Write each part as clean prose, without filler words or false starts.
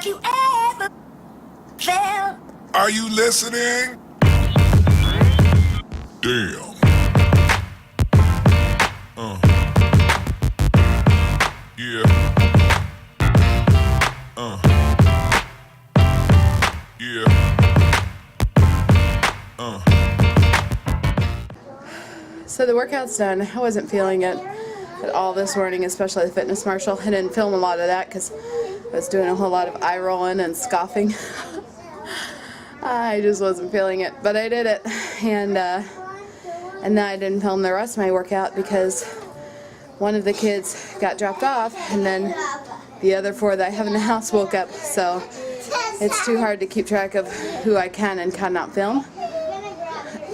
Have you ever felt? Are you listening? Damn. Yeah. Yeah. So the workout's done. I wasn't feeling it at all this morning, especially the fitness marshal. I didn't film a lot of that because I was doing a whole lot of eye rolling and scoffing. I just wasn't feeling it, but I did it, and then I didn't film the rest of my workout because one of the kids got dropped off, and then the other 4 that I have in the house woke up, so it's too hard to keep track of who I can and cannot film,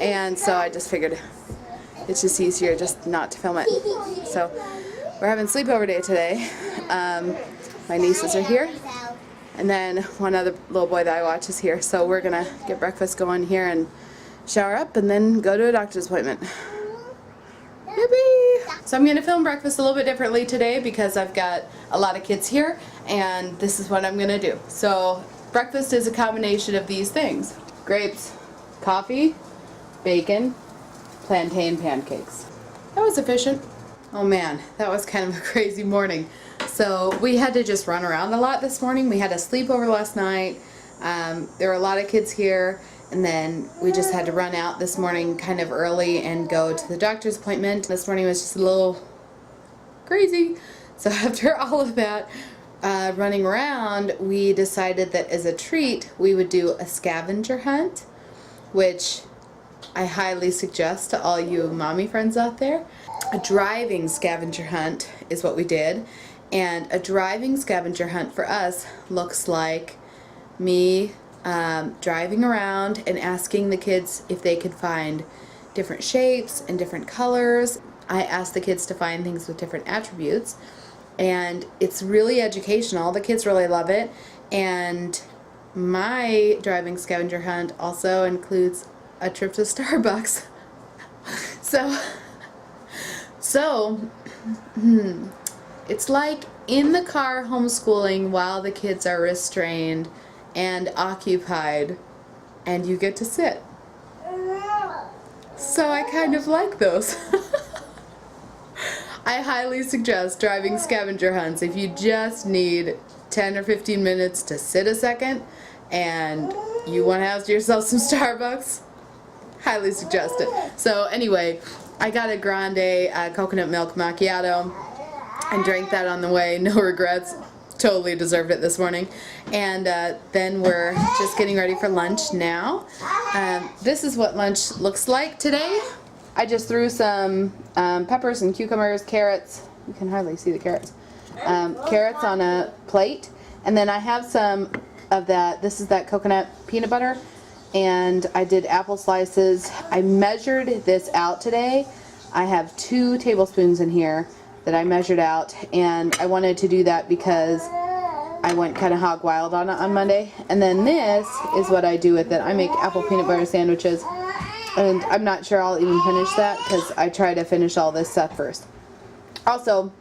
and so I just figured it's just easier just not to film it. So we're having sleepover day today. My nieces are here, and then one other little boy that I watch is here, so we're gonna get breakfast going here and shower up and then go to a doctor's appointment. Yippee! So I'm gonna film breakfast a little bit differently today because I've got a lot of kids here, and this is what I'm gonna do. So breakfast is a combination of these things: grapes, coffee, bacon, plantain pancakes. That was efficient. Oh man, that was kind of a crazy morning. So we had to just run around a lot this morning. We had a sleepover last night. There were a lot of kids here, and then we just had to run out this morning kind of early and go to the doctor's appointment. This morning was just a little crazy. So after all of that running around, we decided that as a treat we would do a scavenger hunt, which I highly suggest to all you mommy friends out there. A driving scavenger hunt is what we did, and a driving scavenger hunt for us looks like me driving around and asking the kids if they could find different shapes and different colors. I asked the kids to find things with different attributes, and it's really educational. The kids really love it, and my driving scavenger hunt also includes a trip to Starbucks. So it's like in the car homeschooling while the kids are restrained and occupied, and you get to sit. So I kind of like those. I highly suggest driving scavenger hunts if you just need 10 or 15 minutes to sit a second and you want to have yourself some Starbucks. Highly suggest it. So anyway, I got a grande coconut milk macchiato and drank that on the way. No regrets. Totally deserved it this morning. And then we're just getting ready for lunch now. This is what lunch looks like today. I just threw some peppers and cucumbers, carrots. You can hardly see the carrots. Carrots on a plate. And then I have some of that. This is that coconut peanut butter. And I did apple slices. I measured this out today. I have 2 tablespoons in here that I measured out, and I wanted to do that because I went kind of hog wild on it on Monday. And then this is what I do with it. I make apple peanut butter sandwiches, and I'm not sure I'll even finish that because I try to finish all this stuff first. Also,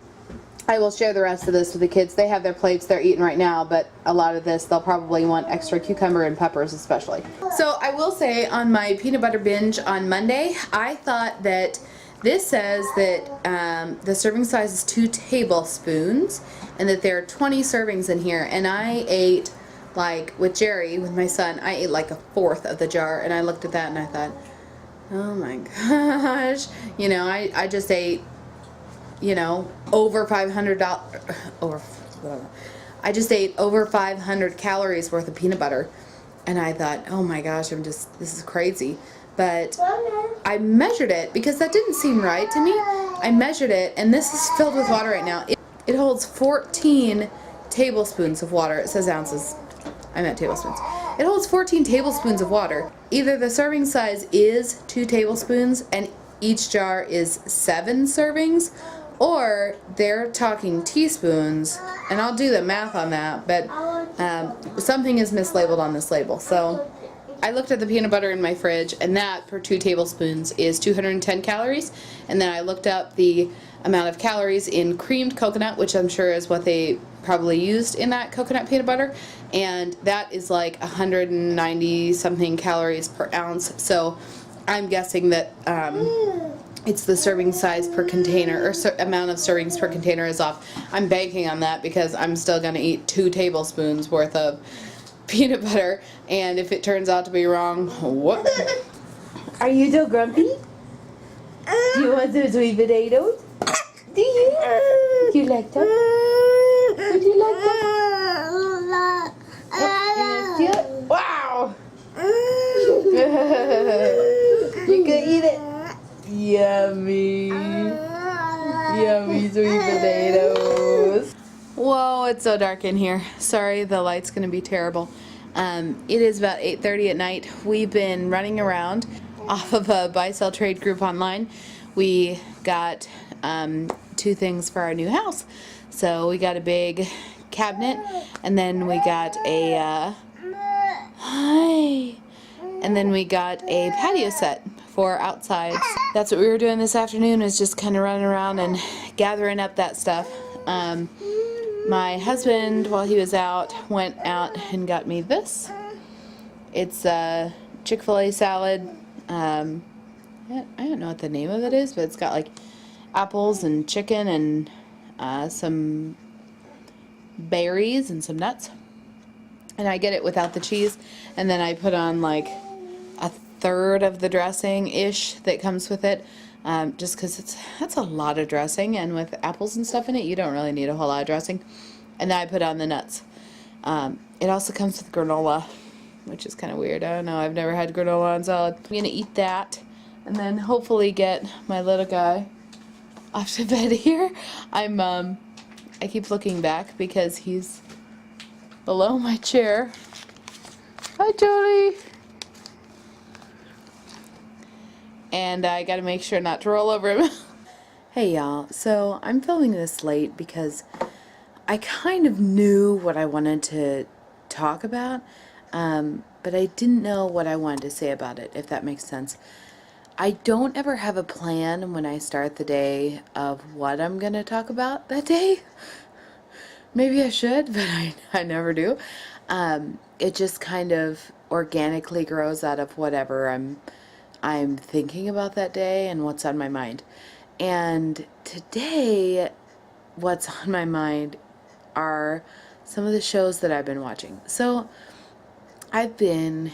I will share the rest of this with the kids. They have their plates they're eating right now, but a lot of this they'll probably want extra cucumber and peppers especially. So I will say on my peanut butter binge on Monday, I thought that this says that the serving size is 2 tablespoons and that there are 20 servings in here, and I ate, like with Jerry, with my son, I ate like 1/4 of the jar, and I looked at that and I thought, oh my gosh, you know, I just ate, you know, over I just ate over 500 calories worth of peanut butter, and I thought, oh my gosh, this is crazy. But I measured it because that didn't seem right to me. I measured it, and this is filled with water right now. It holds 14 tablespoons of water. It says ounces. I meant tablespoons. It holds 14 tablespoons of water. Either the serving size is 2 tablespoons and each jar is 7 servings, or they're talking teaspoons, and I'll do the math on that, but something is mislabeled on this label. So I looked at the peanut butter in my fridge, and that for 2 tablespoons is 210 calories, and then I looked up the amount of calories in creamed coconut, which I'm sure is what they probably used in that coconut peanut butter, and that is like 190 something calories per ounce. So I'm guessing that it's the serving size per container, or amount of servings per container is off. I'm banking on that because I'm still going to eat 2 tablespoons worth of peanut butter, and if it turns out to be wrong, what? Are you so grumpy? Do you want some sweet potatoes? Do you? Do you like them? Would you like them? Oh, you missed it? Wow! You can eat it. Yummy. Yummy sweet potatoes. Whoa, it's so dark in here. Sorry, the light's gonna be terrible. It is about 8:30 at night. We've been running around off of a buy-sell trade group online. We got 2 things for our new house. So we got a big cabinet, and then we got a hi, and then we got a patio set for outside. That's what we were doing this afternoon, is just kind of running around and gathering up that stuff. My husband, while he was out, went out and got me this. It's a Chick-fil-A salad. I don't know what the name of it is, but it's got like apples and chicken and some berries and some nuts. And I get it without the cheese, and then I put on like a third of the dressing-ish that comes with it, just because that's a lot of dressing, and with apples and stuff in it, you don't really need a whole lot of dressing. And then I put on the nuts. It also comes with granola, which is kind of weird. I don't know, I've never had granola on salad. I'm gonna eat that, and then hopefully get my little guy off to bed here. I keep looking back because he's below my chair. Hi, Jolie. And I gotta make sure not to roll over him. Hey y'all, so I'm filming this late because I kind of knew what I wanted to talk about, but I didn't know what I wanted to say about it, if that makes sense. I don't ever have a plan when I start the day of what I'm gonna talk about that day. Maybe I should, but I never do. It just kind of organically grows out of whatever I'm thinking about that day and what's on my mind. And today, what's on my mind are some of the shows that I've been watching. So I've been,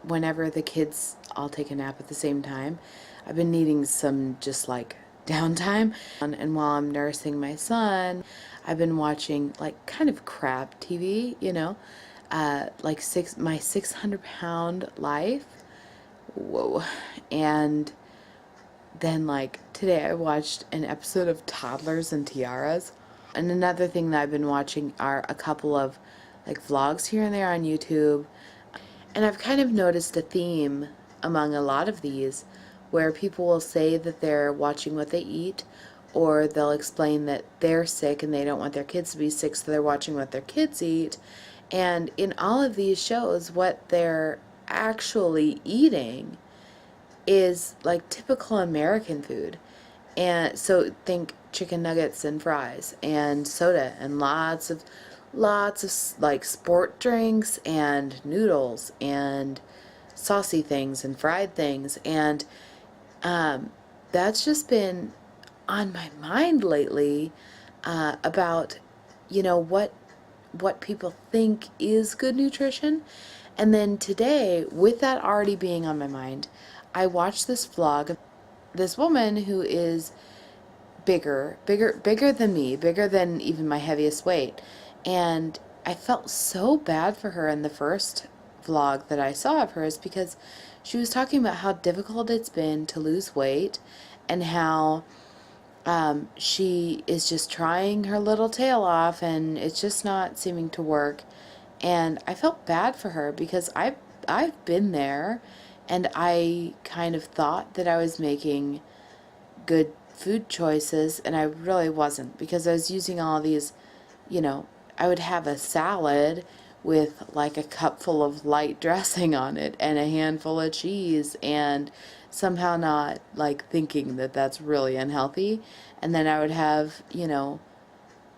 whenever the kids all take a nap at the same time, I've been needing some just like downtime. And while I'm nursing my son, I've been watching like kind of crap TV, you know, like my 600-pound life. Whoa. And then like today I watched an episode of Toddlers and Tiaras. And another thing that I've been watching are a couple of like vlogs here and there on YouTube. And I've kind of noticed a theme among a lot of these where people will say that they're watching what they eat, or they'll explain that they're sick and they don't want their kids to be sick, so they're watching what their kids eat. And in all of these shows, what they're actually eating is like typical American food. And so think chicken nuggets and fries and soda and lots of like sport drinks and noodles and saucy things and fried things. And that's just been on my mind lately, about, you know, what people think is good nutrition. And then today, with that already being on my mind, I watched this vlog. This woman who is bigger than me, bigger than even my heaviest weight. And I felt so bad for her in the first vlog that I saw of hers, because she was talking about how difficult it's been to lose weight, and how she is just trying her little tail off and it's just not seeming to work. And I felt bad for her because I've been there, and I kind of thought that I was making good food choices, and I really wasn't, because I was using all these, you know, I would have a salad with like a cup full of light dressing on it and a handful of cheese, and somehow not like thinking that that's really unhealthy. And then I would have, you know,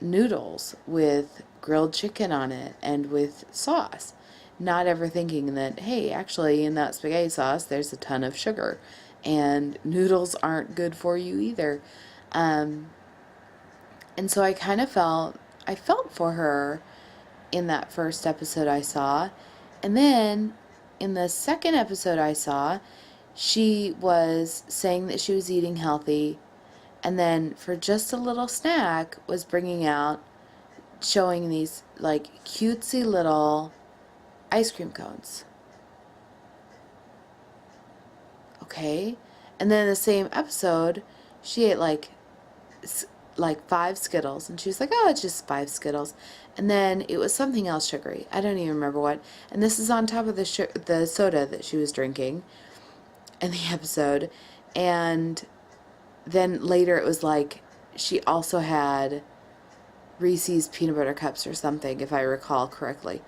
noodles with grilled chicken on it and with sauce, not ever thinking that, hey, actually in that spaghetti sauce there's a ton of sugar and noodles aren't good for you either. And so I felt for her in that first episode I saw. And then in the second episode I saw, she was saying that she was eating healthy, and then for just a little snack was showing these like cutesy little ice cream cones. Okay? And then in the same episode, she ate like 5 Skittles, and she was like, oh, it's just 5 Skittles. And then it was something else sugary. I don't even remember what. And this is on top of the soda that she was drinking in the episode. And then later it was like she also had Reese's peanut butter cups or something, if I recall correctly.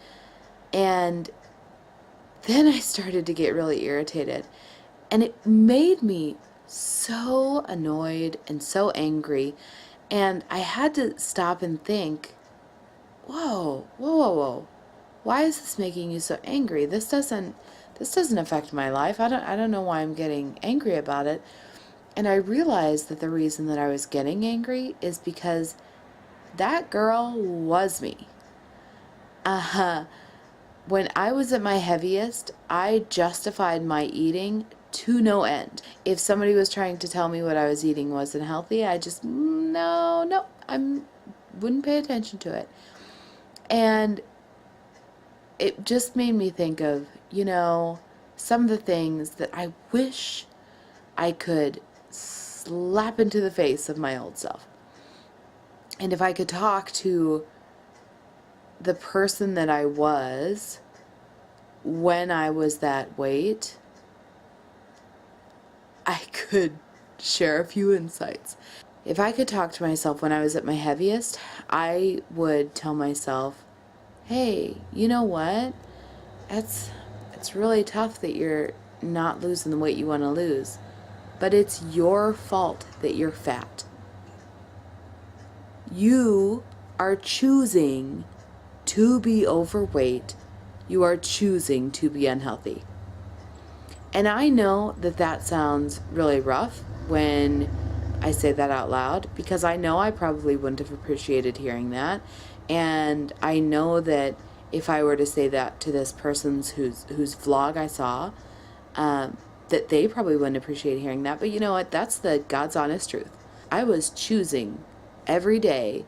And then I started to get really irritated. And it made me so annoyed and so angry. And I had to stop and think, whoa, whoa, whoa, whoa. Why is this making you so angry? This doesn't affect my life. I don't know why I'm getting angry about it. And I realized that the reason that I was getting angry is because that girl was me. When I was at my heaviest, I justified my eating to no end. If somebody was trying to tell me what I was eating wasn't healthy, I just, no, I wouldn't pay attention to it. And it just made me think of, some of the things that I wish I could slap into the face of my old self. And if I could talk to the person that I was when I was that weight, I could share a few insights. If I could talk to myself when I was at my heaviest, I would tell myself, hey, you know what? It's really tough that you're not losing the weight you want to lose, but it's your fault that you're fat. You are choosing to be overweight. You are choosing to be unhealthy. And I know that that sounds really rough when I say that out loud, because I know I probably wouldn't have appreciated hearing that. And I know that if I were to say that to this person's whose vlog I saw, that they probably wouldn't appreciate hearing that. But you know what? That's the God's honest truth. I was choosing every day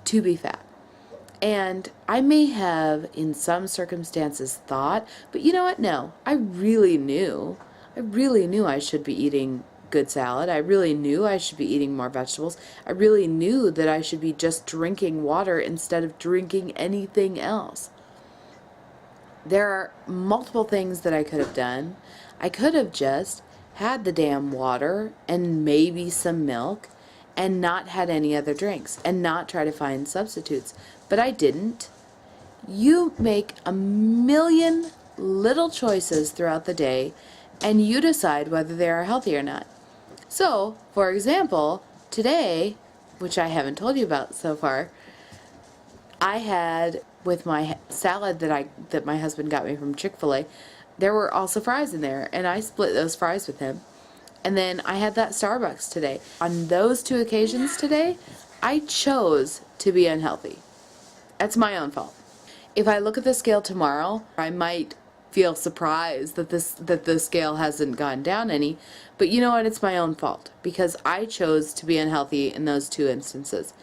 to be fat. And I may have, in some circumstances, thought, but you know what? No, I really knew I should be eating good salad. I really knew I should be eating more vegetables. I really knew that I should be just drinking water instead of drinking anything else. There are multiple things that I could have done. I could have just had the damn water and maybe some milk and not had any other drinks and not try to find substitutes. But I didn't. You make a million little choices throughout the day and you decide whether they are healthy or not. So, for example, today, which I haven't told you about so far, I had with my salad that my husband got me from Chick-fil-A, there were also fries in there, and I split those fries with him. And then I had that Starbucks today. On those 2 occasions today, I chose to be unhealthy. That's my own fault. If I look at the scale tomorrow, I might feel surprised that the scale hasn't gone down any, but you know what? It's my own fault because I chose to be unhealthy in those 2 instances.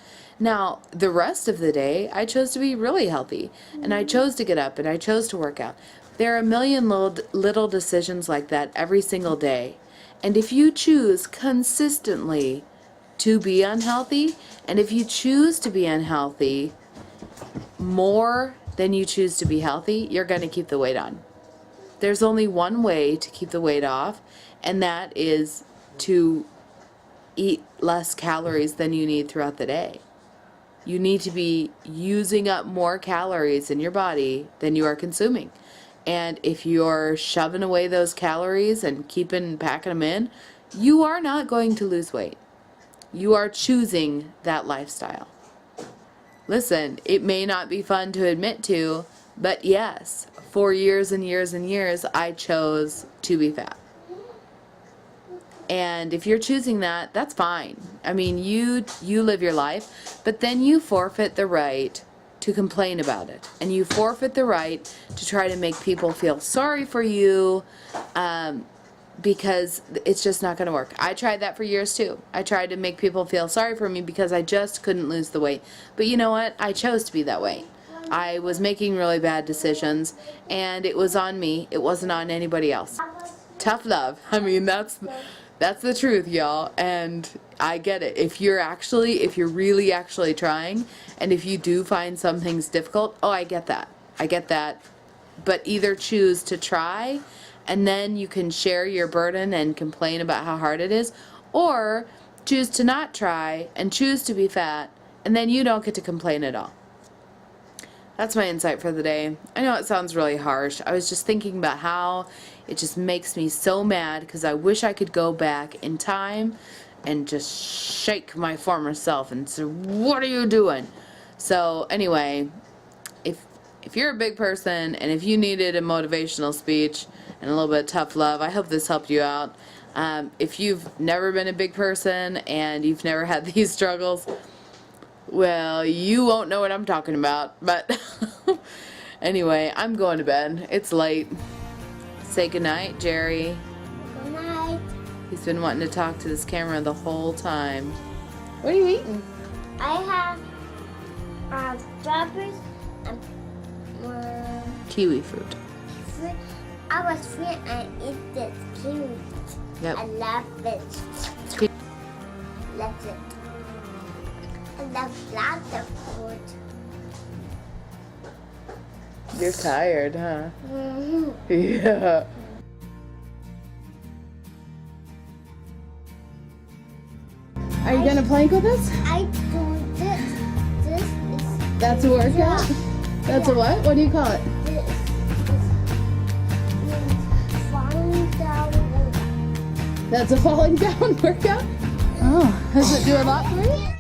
Now, the rest of the day, I chose to be really healthy, and I chose to get up, and I chose to work out. There are a million little decisions like that every single day, and if you choose consistently to be unhealthy, and if you choose to be unhealthy more than you choose to be healthy, you're going to keep the weight on. There's only one way to keep the weight off, and that is to eat less calories than you need throughout the day. You need to be using up more calories in your body than you are consuming. And if you're shoving away those calories and packing them in, you are not going to lose weight. You are choosing that lifestyle. listen, it may not be fun to admit to, but yes, for years and years and years, I chose to be fat. And if you're choosing that, that's fine. I mean, you live your life, but then you forfeit the right to complain about it. And you forfeit the right to try to make people feel sorry for you, because it's just not going to work. I tried that for years too. I tried to make people feel sorry for me because I just couldn't lose the weight. But you know what? I chose to be that way. I was making really bad decisions, and it was on me. It wasn't on anybody else. Tough love. I mean, that's the truth, y'all. And I get it. If you're really actually trying, and if you do find some things difficult, oh, I get that. I get that. But either choose to try, and then you can share your burden and complain about how hard it is, or choose to not try and choose to be fat, and then you don't get to complain at all. That's my insight for the day. I know it sounds really harsh. I was just thinking about how it just makes me so mad because I wish I could go back in time and just shake my former self and say, what are you doing? So anyway, if you're a big person and if you needed a motivational speech and a little bit of tough love, I hope this helped you out. If you've never been a big person and you've never had these struggles, well, you won't know what I'm talking about, but anyway, I'm going to bed. It's late. Say goodnight, Jerry. Good night. He's been wanting to talk to this camera the whole time. What are you eating? I have strawberries and Kiwi fruit. fruit. I was free and eat this kiwi. Yep. I love it. Love it. I love lots of food. You're tired, huh? Mm-hmm. Yeah. Are you gonna plank with us? I do this. This is That's a workout? That's a what? What do you call it? this. Means falling down and That's a falling down workout? Oh, does it do a lot for you?